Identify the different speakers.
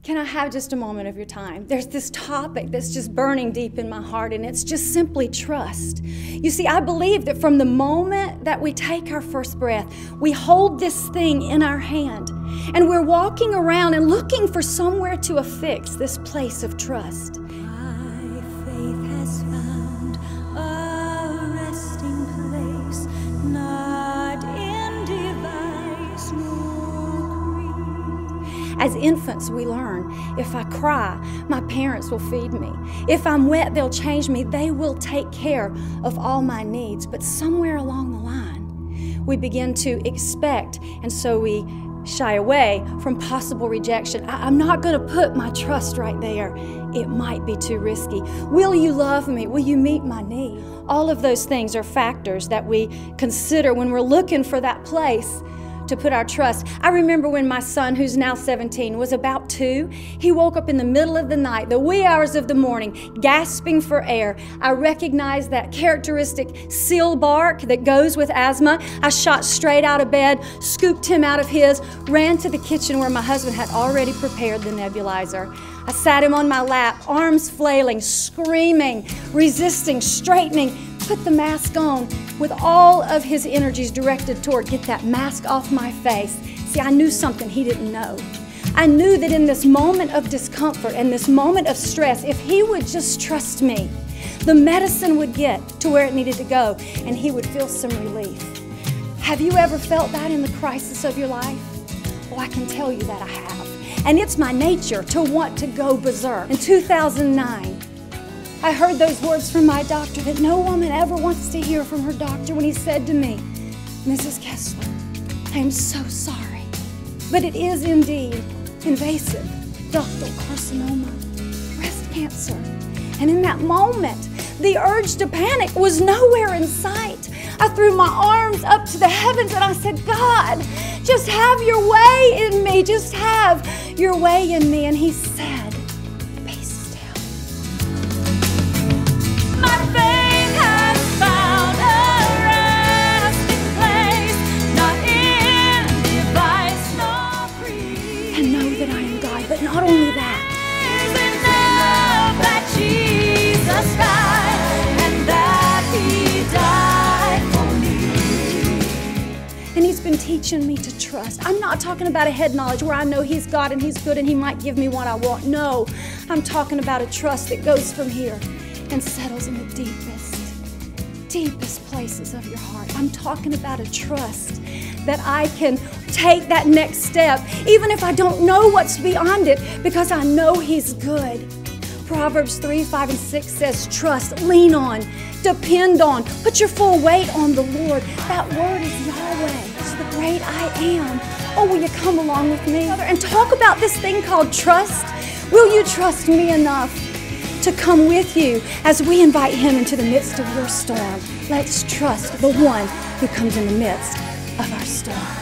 Speaker 1: Can I have just a moment of your time? There's this topic that's just burning deep in my heart, and it's just simply trust. You see, I believe that from the moment that we take our first breath, we hold this thing in our hand, and we're walking around and looking for somewhere to affix this place of trust.
Speaker 2: My faith has found a resting place, not in device nor creed.
Speaker 1: As infants, we learn, if I cry, my parents will feed me. If I'm wet, they'll change me. They will take care of all my needs. But somewhere along the line, we begin to expect, and so we shy away from possible rejection. I'm not going to put my trust right there. It might be too risky. Will you love me? Will you meet my need? All of those things are factors that we consider when we're looking for that place to put our trust. I remember when my son, who's now 17, was about 2. He woke up in the middle of the night, the wee hours of the morning, gasping for air. I recognized that characteristic seal bark that goes with asthma. I shot straight out of bed, scooped him out of his, ran to the kitchen where my husband had already prepared the nebulizer. I sat him on my lap, arms flailing, screaming, resisting, straightening, put the mask on with all of his energies directed toward get that mask off my face. See, I knew something he didn't know. I knew that in this moment of discomfort and this moment of stress, if he would just trust me, the medicine would get to where it needed to go and he would feel some relief. Have you ever felt that in the crisis of your life? Oh, I can tell you that I have. And it's my nature to want to go berserk. In 2009, I heard those words from my doctor that no woman ever wants to hear from her doctor when he said to me, Mrs. Kessler, I am so sorry, but it is indeed invasive ductal carcinoma, breast cancer. And in that moment, the urge to panic was nowhere in sight. I threw my arms up to the heavens and I said, God, just have your way in me. Just have your way in me. And he said, be still.
Speaker 2: My faith has found a resting place, not in device nor creed.
Speaker 1: And know that I am God, but not only that.
Speaker 2: Enough that Jesus died and that He died for me.
Speaker 1: And He's been teaching me to trust. I'm not talking about a head knowledge where I know He's God and He's good and He might give me what I want. No, I'm talking about a trust that goes from here and settles in the deepest places of your heart. I'm talking about a trust that I can take that next step, even if I don't know what's beyond it, because I know He's good. Proverbs 3, 5, and 6 says, trust, lean on, depend on, put your full weight on the Lord. That word is Yahweh. It's the great I am. Oh, will you come along with me and talk about this thing called trust? Will you trust me enough to come with you as we invite Him into the midst of your storm? Let's trust the one who comes in the midst of our storm.